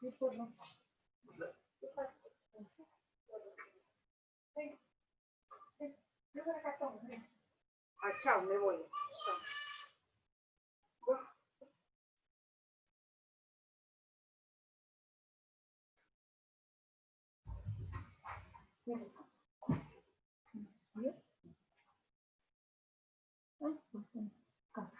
Sí, pues no. Sí, sí. Yo creo que acá estamos, sí. Ah, chao, me voy. Chao. Bueno, ¿sí? Ah, pues sí. Acá.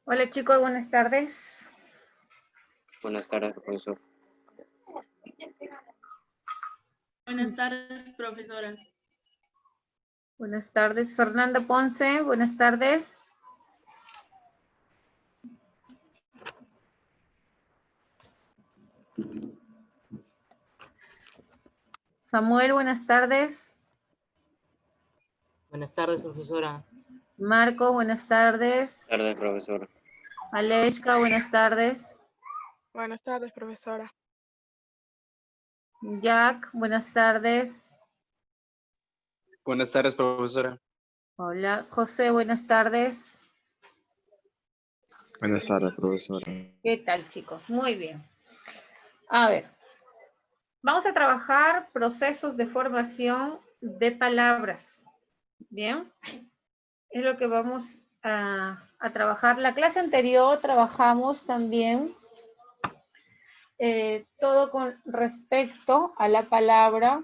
Hola chicos, buenas tardes. Buenas tardes, profesor. Buenas tardes, profesora. Buenas tardes, Fernanda Ponce, buenas tardes. Samuel, buenas tardes. Buenas tardes, profesora. Marco, buenas tardes. Buenas tardes, profesor. Aleshka, buenas tardes. Buenas tardes, profesora. Jack, buenas tardes. Buenas tardes, profesora. Hola, José, buenas tardes. Buenas tardes, profesora. ¿Qué tal, chicos? Muy bien. A ver, vamos a trabajar procesos de formación de palabras. Bien, es lo que vamos a trabajar. La clase anterior trabajamos también todo con respecto a la palabra,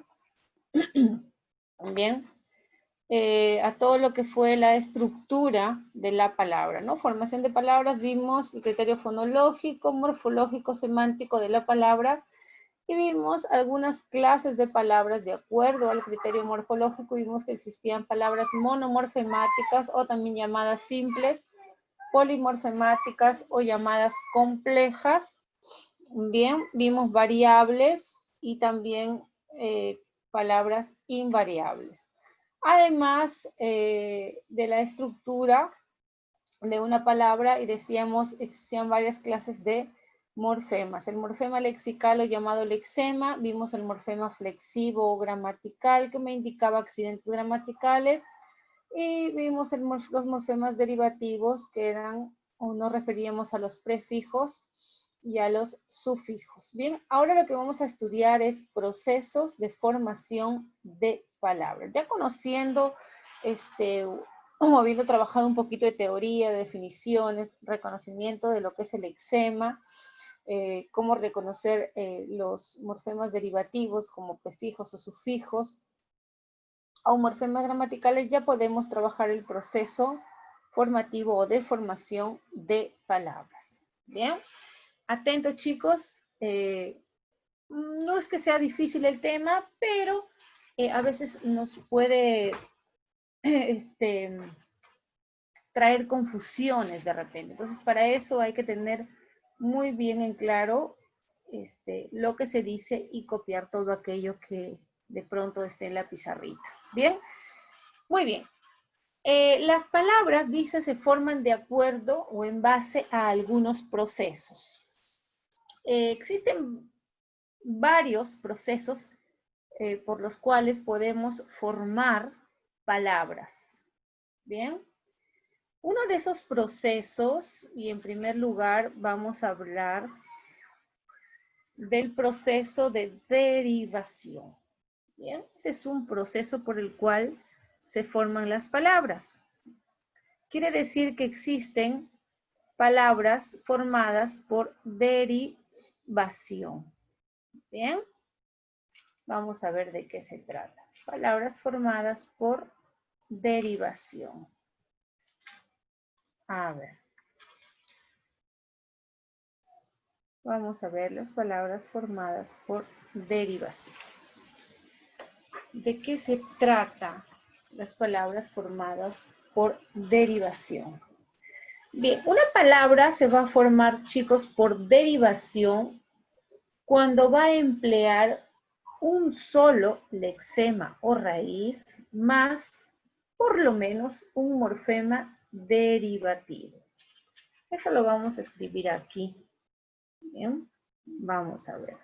también a todo lo que fue la estructura de la palabra, ¿no? Formación de palabras, vimos el criterio fonológico, morfológico, semántico de la palabra, y vimos algunas clases de palabras de acuerdo al criterio morfológico. Vimos que existían palabras monomorfemáticas o también llamadas simples, polimorfemáticas o llamadas complejas. Bien, vimos variables y también palabras invariables. Además de la estructura de una palabra, y decíamos, existían varias clases de morfemas. El morfema lexical o llamado lexema, vimos el morfema flexivo o gramatical que me indicaba accidentes gramaticales, y vimos los morfemas derivativos que eran, o nos referíamos a los prefijos y a los sufijos. Bien, ahora lo que vamos a estudiar es procesos de formación de palabras. Ya conociendo, habiendo trabajado un poquito de teoría, de definiciones, reconocimiento de lo que es el lexema, cómo reconocer los morfemas derivativos como prefijos o sufijos, o morfemas gramaticales, ya podemos trabajar el proceso formativo o de formación de palabras. Bien, atentos chicos, no es que sea difícil el tema, pero a veces nos puede traer confusiones de repente. Entonces, para eso hay que tener muy bien en claro lo que se dice y copiar todo aquello que de pronto esté en la pizarrita. Bien, muy bien. Las palabras, dice, se forman de acuerdo o en base a algunos procesos. Existen varios procesos por los cuales podemos formar palabras. Bien. Uno de esos procesos, y en primer lugar vamos a hablar del proceso de derivación. Bien, ese es un proceso por el cual se forman las palabras. Quiere decir que existen palabras formadas por derivación. Bien, vamos a ver de qué se trata. Palabras formadas por derivación. A ver. Vamos a ver las palabras formadas por derivación. ¿De qué se trata las palabras formadas por derivación? Bien, una palabra se va a formar, chicos, por derivación cuando va a emplear un solo lexema o raíz más, por lo menos, un morfema derivativo. Eso lo vamos a escribir aquí. Bien, vamos a ver.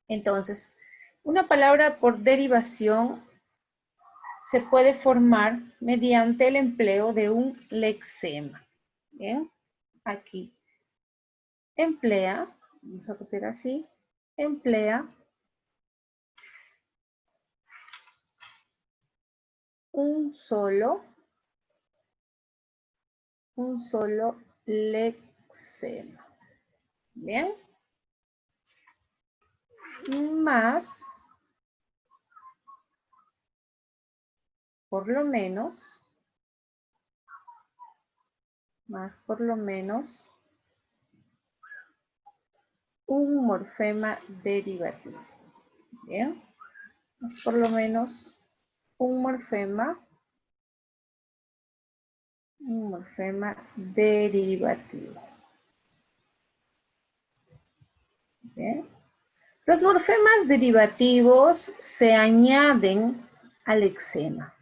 Entonces, una palabra por derivación se puede formar mediante el empleo de un lexema. Bien, aquí emplea, vamos a copiar así, emplea un solo lexema. Bien, más, por lo menos, más por lo menos un morfema derivativo. Bien, más por lo menos un morfema derivativo. Bien. Los morfemas derivativos se añaden al lexema.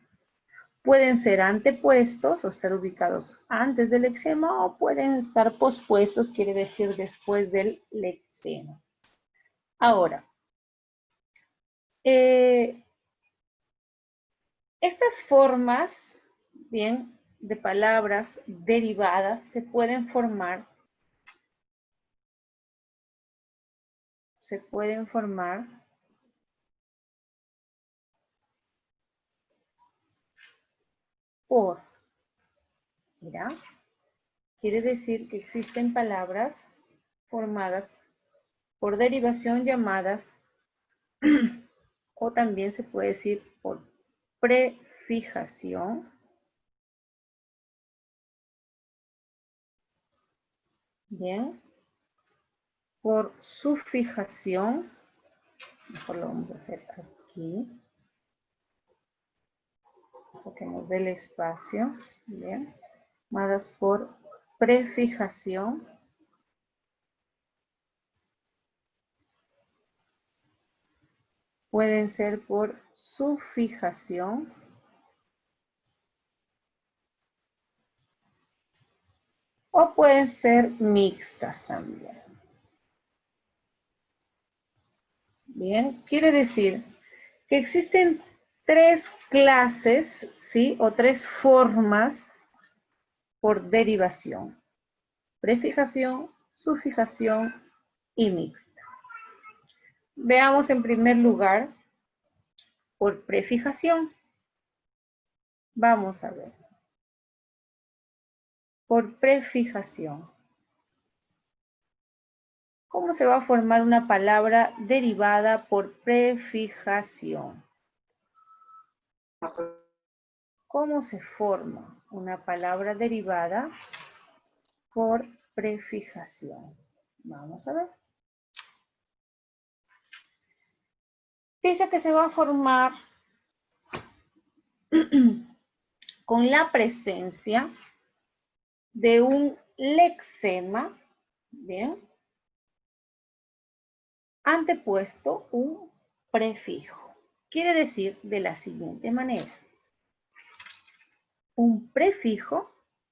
Pueden ser antepuestos o estar ubicados antes del lexema o pueden estar pospuestos, quiere decir después del lexema. Ahora, estas formas, bien, de palabras derivadas se pueden formar por, mira, quiere decir que existen palabras formadas por derivación llamadas, o también se puede decir por prefijación. Bien. Por sufijación. Mejor lo vamos a hacer aquí. Para que nos dé el espacio. Bien. Llamadas por prefijación. Pueden ser por sufijación. O pueden ser mixtas también. Bien, quiere decir que existen tres clases, ¿sí? O tres formas por derivación. Prefijación, sufijación y mixta. Veamos en primer lugar por prefijación. Vamos a ver. Por prefijación. ¿Cómo se va a formar una palabra derivada por prefijación? ¿Cómo se forma una palabra derivada por prefijación? Vamos a ver. Dice que se va a formar con la presencia de un lexema, ¿bien? Antepuesto un prefijo. Quiere decir de la siguiente manera. Un prefijo,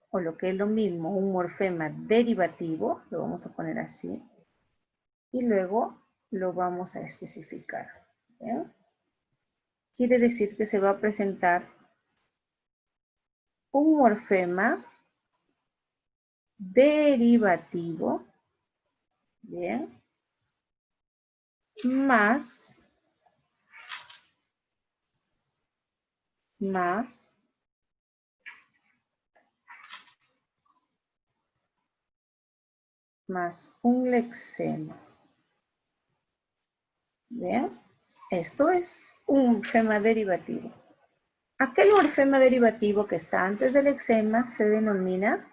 o lo que es lo mismo, un morfema derivativo, lo vamos a poner así, y luego lo vamos a especificar. ¿Bien? Quiere decir que se va a presentar un morfema derivativo, ¿bien? Más un lexema. ¿Bien? Esto es un morfema derivativo. Aquel morfema derivativo que está antes del lexema se denomina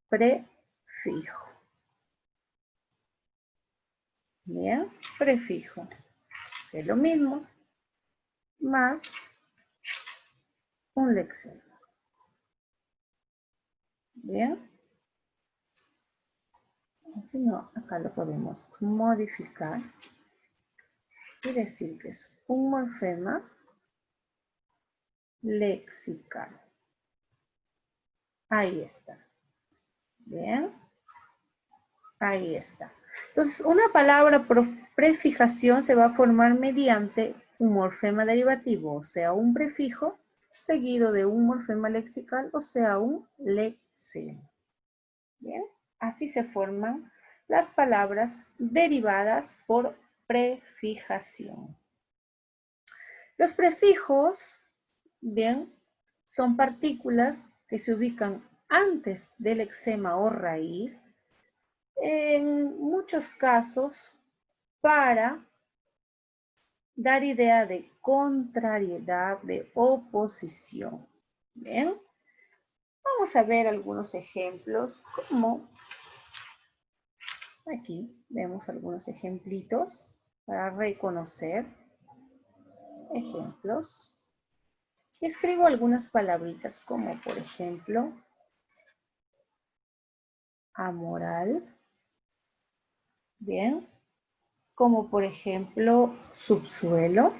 prefijo. Bien, prefijo. Es lo mismo, más un lexema. Bien. Si no, acá lo podemos modificar y decir que es un morfema lexical. Ahí está. Bien. Ahí está. Entonces, una palabra por prefijación se va a formar mediante un morfema derivativo, o sea, un prefijo, seguido de un morfema lexical, o sea, un lexema. Bien, así se forman las palabras derivadas por prefijación. Los prefijos, bien, son partículas que se ubican antes del lexema o raíz, en muchos casos para dar idea de contrariedad, de oposición. Bien, Vamos a ver algunos ejemplos, como aquí vemos algunos ejemplitos para reconocer ejemplos. Escribo algunas palabritas como por ejemplo amoral, bien, como por ejemplo subsuelo,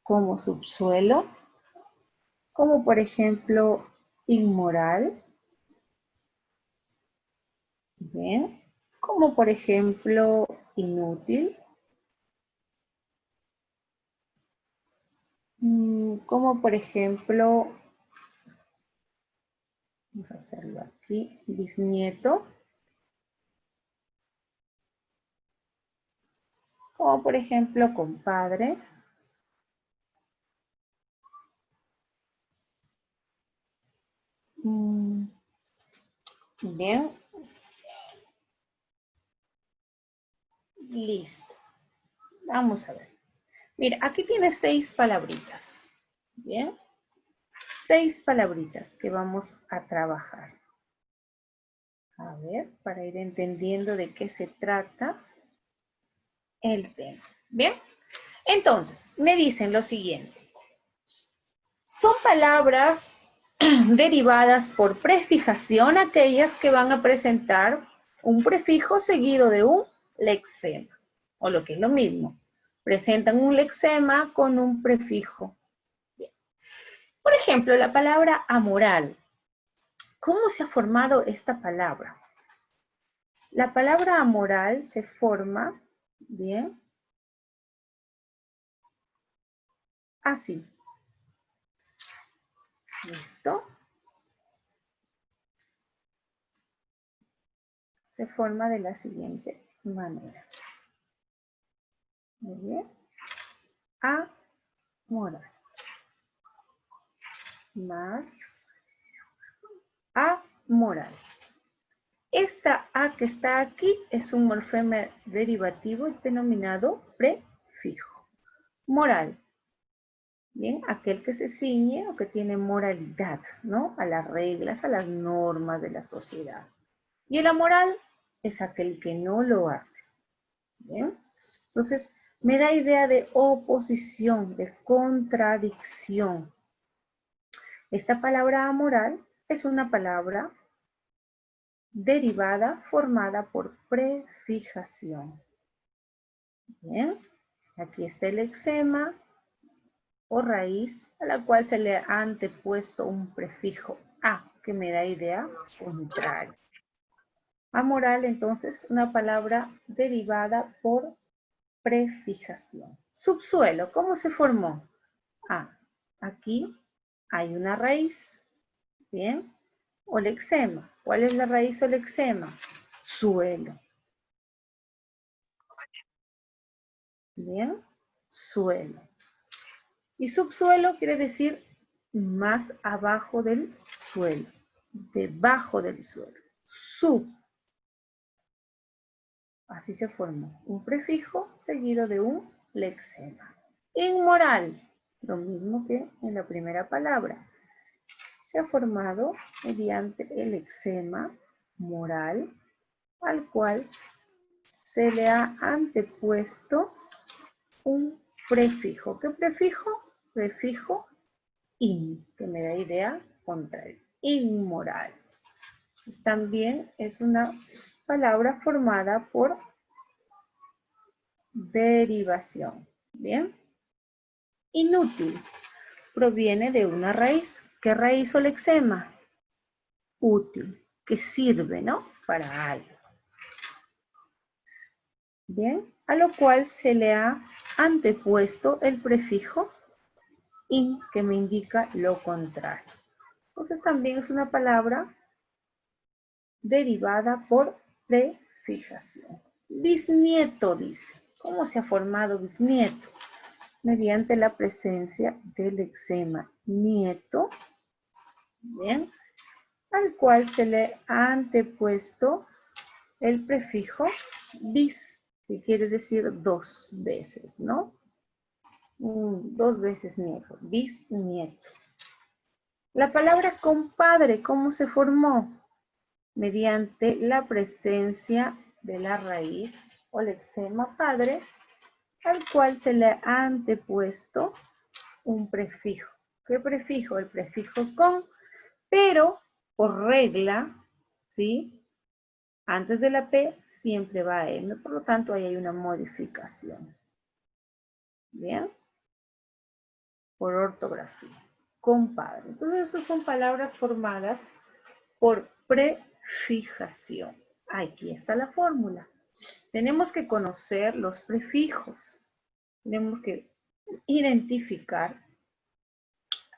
como subsuelo, como por ejemplo inmoral, bien, como por ejemplo inútil, como por ejemplo, vamos a hacerlo aquí, bisnieto, como por ejemplo compadre, bien, listo. Vamos a ver. Mira, aquí tiene 6 palabritas, bien, 6 palabritas que vamos a trabajar. A ver, para ir entendiendo de qué se trata el tema. Bien, entonces, me dicen lo siguiente. Son palabras derivadas por prefijación, aquellas que van a presentar un prefijo seguido de un lexema, o lo que es lo mismo, presentan un lexema con un prefijo. Bien. Por ejemplo, la palabra amoral. ¿Cómo se ha formado esta palabra? La palabra amoral se forma, bien, así. ¿Listo? Se forma de la siguiente manera. Muy bien. Amoral. Más amoral. Esta A que está aquí es un morfema derivativo denominado prefijo. Moral. Bien, aquel que se ciñe o que tiene moralidad, ¿no? A las reglas, a las normas de la sociedad. Y el amoral es aquel que no lo hace. Bien, entonces me da idea de oposición, de contradicción. Esta palabra amoral es una palabra derivada formada por prefijación. Bien, aquí está el lexema o raíz a la cual se le ha antepuesto un prefijo a, que me da idea contraria. Amoral, entonces, una palabra derivada por prefijación. Subsuelo, ¿cómo se formó? Aquí hay una raíz, ¿bien? O lexema. ¿Cuál es la raíz o lexema? Suelo. Bien, suelo. Y subsuelo quiere decir más abajo del suelo, debajo del suelo. Sub. Así se formó. Un prefijo seguido de un lexema. Inmoral, lo mismo que en la primera palabra. Se ha formado mediante el lexema moral, al cual se le ha antepuesto un prefijo. ¿Qué prefijo? Prefijo in, que me da idea contraria. Inmoral. Pues también es una palabra formada por derivación. Bien. Inútil. Proviene de una raíz. ¿Qué raíz o lexema? Útil, que sirve, ¿no? Para algo. Bien, a lo cual se le ha antepuesto el prefijo in, que me indica lo contrario. Entonces también es una palabra derivada por prefijación. Bisnieto dice. ¿Cómo se ha formado bisnieto? Mediante la presencia del lexema nieto, bien, al cual se le ha antepuesto el prefijo bis, que quiere decir 2 veces, ¿no? 2 veces nieto, bisnieto. La palabra compadre, ¿cómo se formó? Mediante la presencia de la raíz o lexema padre, al cual se le ha antepuesto un prefijo. ¿Qué prefijo? El prefijo con, pero por regla, ¿sí? Antes de la P siempre va M, por lo tanto ahí hay una modificación. ¿Bien? Por ortografía. Compadre. Entonces, esas son palabras formadas por prefijación. Aquí está la fórmula. Tenemos que conocer los prefijos. Tenemos que identificar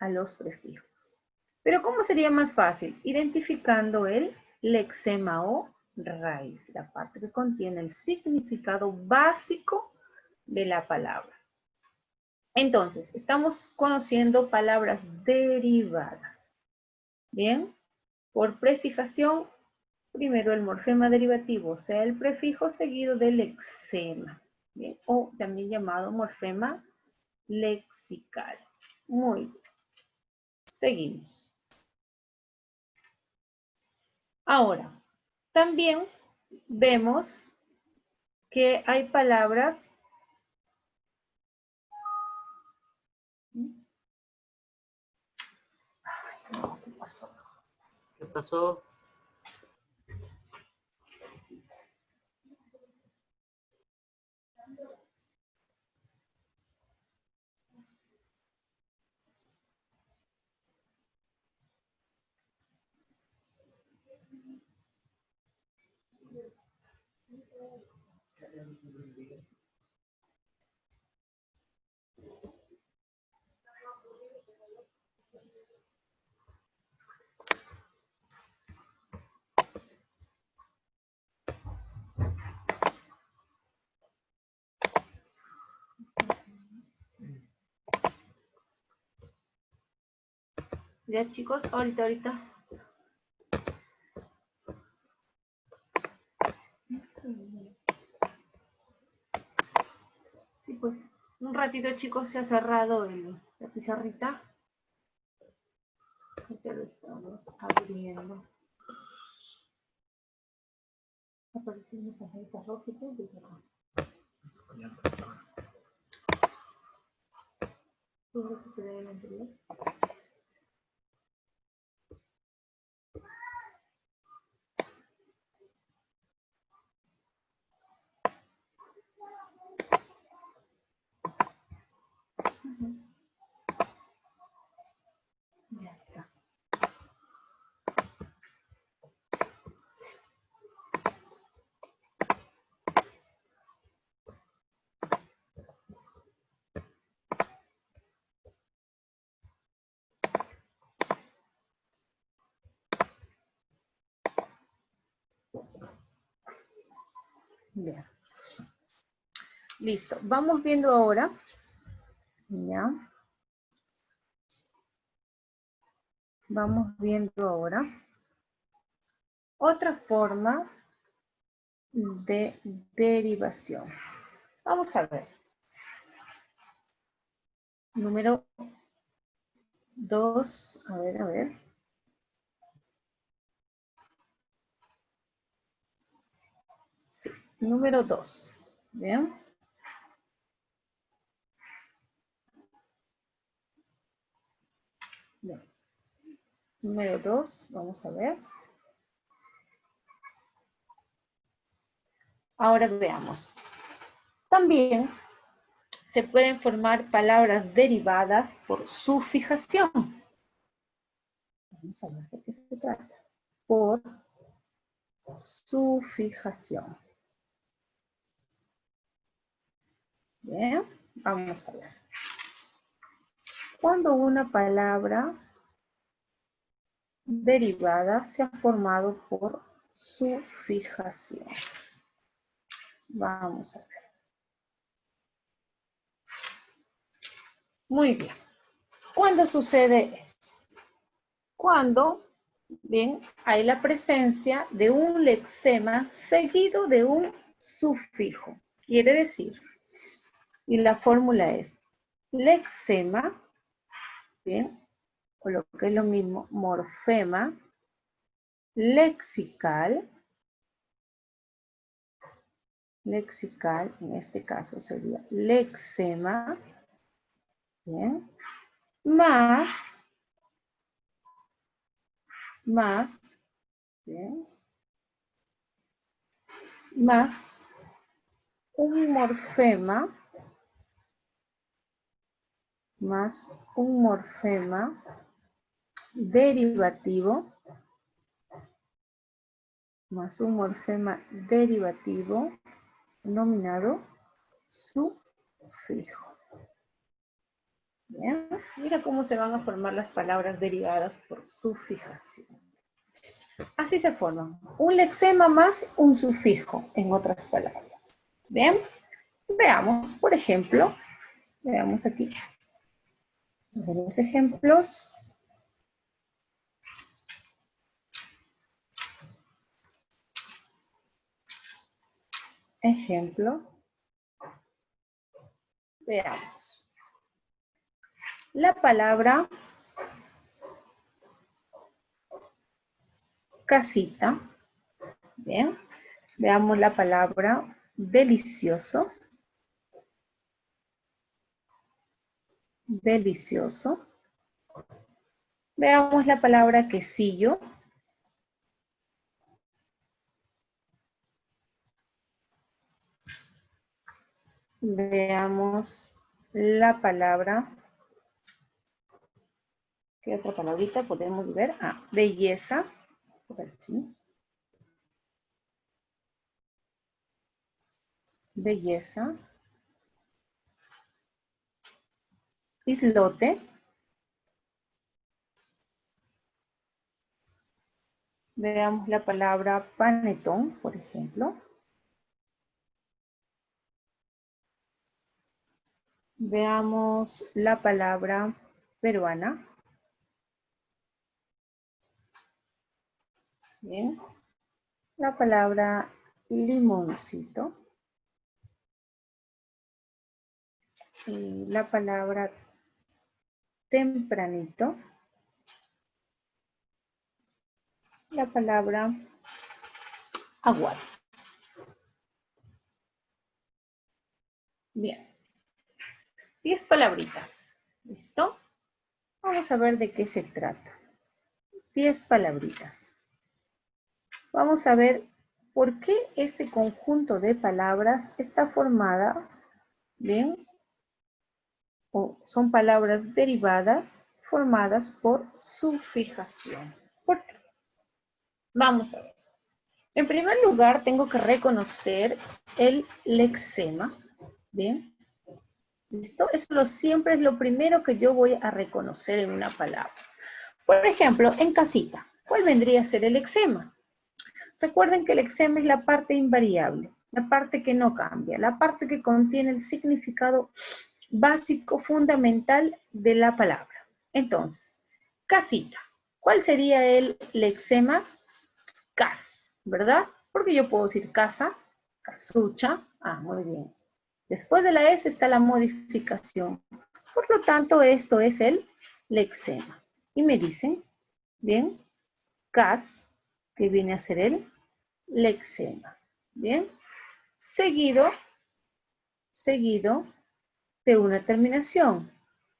a los prefijos. Pero ¿cómo sería más fácil? Identificando el lexema o raíz, la parte que contiene el significado básico de la palabra. Entonces, estamos conociendo palabras derivadas. Bien, por prefijación, primero el morfema derivativo, o sea, el prefijo seguido del lexema, ¿bien? O también llamado morfema lexical. Muy bien. Seguimos. Ahora, también vemos que hay palabras. Ay, no, ¿qué pasó? ¿Qué pasó? Ya chicos, ahorita. Sí, pues, un ratito chicos se ha cerrado la pizarrita. Ya lo estamos abriendo. Apareció una pizarrita roja y todo cerrado. ¿Puedo recuperar el anterior? Ya está. Bien. Listo. Vamos viendo ahora. Ya. Vamos viendo ahora otra forma de derivación. Vamos a ver. Número 2. A ver. Sí. Número 2. Bien. Bien. Número 2. Vamos a ver. Ahora veamos. También se pueden formar palabras derivadas por su fijación. Vamos a ver de qué se trata. Por su fijación. Bien, vamos a ver. Cuando una palabra derivada se ha formado por su fijación. Vamos a ver. Muy bien. ¿Cuándo sucede esto? Cuando, bien, hay la presencia de un lexema seguido de un sufijo. Quiere decir, y la fórmula es lexema, bien, o lo que es lo mismo, morfema, lexical, en este caso sería lexema, bien, más, bien, más un morfema, derivativo, denominado sufijo. Bien, mira cómo se van a formar las palabras derivadas por sufijación. Así se forman. Un lexema más un sufijo, en otras palabras. Bien, veamos, por ejemplo, veamos aquí. Algunos ejemplos. Veamos. La palabra casita. Bien. Veamos la palabra delicioso. Delicioso. Veamos la palabra quesillo. Veamos la palabra. ¿Qué otra palabrita podemos ver? Ah, belleza. Por aquí. Belleza. Islote. Veamos la palabra panetón, por ejemplo. Veamos la palabra peruana. Bien. La palabra limoncito. Y la palabra tempranito. La palabra aguado. Bien. 10 palabritas. ¿Listo? Vamos a ver de qué se trata. 10 palabritas. Vamos a ver por qué este conjunto de palabras está formada, bien, o son palabras derivadas formadas por sufijación. ¿Por qué? Vamos a ver. En primer lugar, tengo que reconocer el lexema. Bien. ¿Listo? Eso siempre es lo primero que yo voy a reconocer en una palabra. Por ejemplo, en casita, ¿cuál vendría a ser el lexema? Recuerden que el lexema es la parte invariable, la parte que no cambia, la parte que contiene el significado básico, fundamental de la palabra. Entonces, casita. ¿Cuál sería el lexema? Cas, ¿verdad? Porque yo puedo decir casa, casucha. Ah, muy bien. Después de la S está la modificación. Por lo tanto, esto es el lexema. Y me dicen, bien, cas, que viene a ser el lexema. Bien. Seguido de una terminación.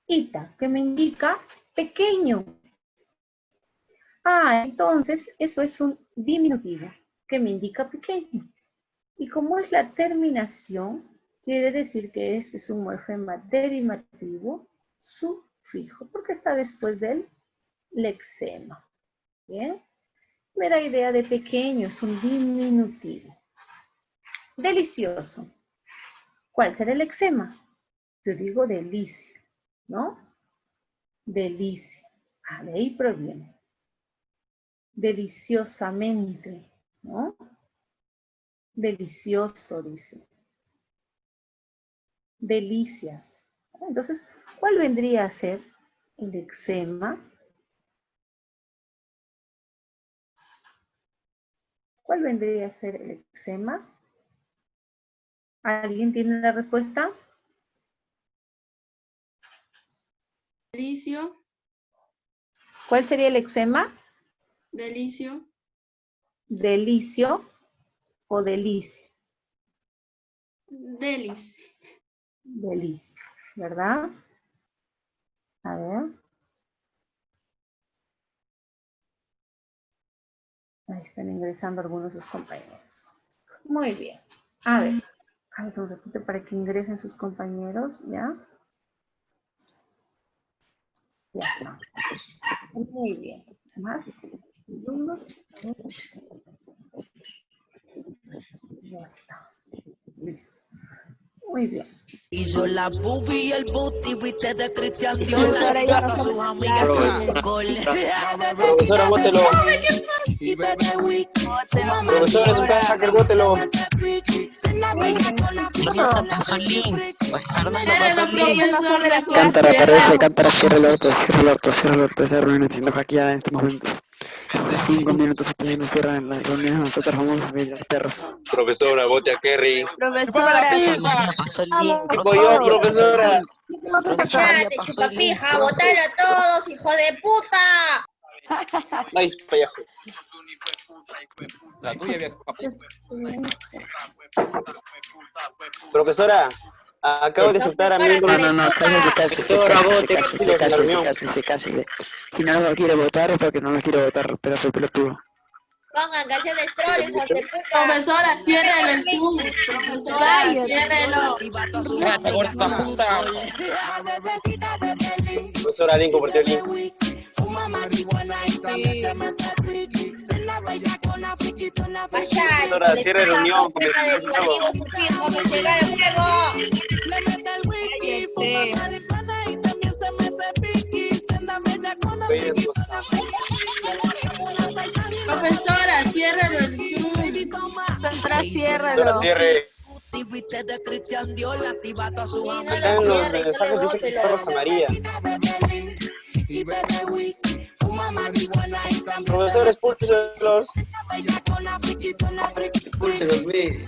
Ita, que me indica pequeño. Ah, entonces eso es un diminutivo que me indica pequeño. Y como es la terminación, quiere decir que este es un morfema derivativo sufijo, porque está después del lexema. ¿Bien? Me da idea de pequeño, es un diminutivo. Delicioso. ¿Cuál será el lexema? Yo digo delicia, ¿no? Delicia. Ah, de ahí proviene. Deliciosamente, ¿no? Delicioso, dice. Delicias. Entonces, ¿cuál vendría a ser el lexema? ¿Cuál vendría a ser el lexema? ¿Alguien tiene la respuesta? Delicio. ¿Cuál sería el eczema? Delicio. Delicio o delicio. Delis. Delicio, ¿verdad? A ver. Ahí están ingresando algunos de sus compañeros. Muy bien. A ver, un ratito para que ingresen sus compañeros, ¿ya? Ya está. Muy bien. Más segundos. Ya está. Listo. Muy bien. Hizo la boobie y el booty, viste de Cristian Dior, la ya a sus amigas Profesora, con gol. Profesora, bótelo. Y bebe wiki, Profesora, es un hacker, bótelo. Ciérrelo, profesor. Cántara, Ciérralo. parece, cántara, cierra el orto, esa reunión siendo hackeada en estos momentos. 5 minutos hasta que nos cierran las reuniones, nosotros vamos a ver perros. Profesora, bote a Kerry. Profesora. Tipo yo, profesora. Cállate, chupapija, botalo a todos, hijo de puta. Nice, payajo. La tuya, viejo. Profesora, acabo de soltar a mi No, cállese. Si no lo quiere votar es porque no lo quiere votar, pero soy pelotudo. Pongan canciones troll, hijos de puta. Profesora, ciérrelo el Zoom. Profesora, ciérrelo. Cállate, gorda puta. Profesora, alguien compartió el link. Vaya, cierre reunión. educativo, su fijo, me llega el juego. Profesora, ciérrelo el Zoom. Profesora, ciérralo. Profesora, cierre. de Cristian Dior, la activa a sus Sí, no amigas. lo Los cierres, mensajes solo dicen que bótelo. está Rosa María. Y bebe wiki, fuma marihuana y también Profesor, expúlselos. con la friki, Expúlselos, güey.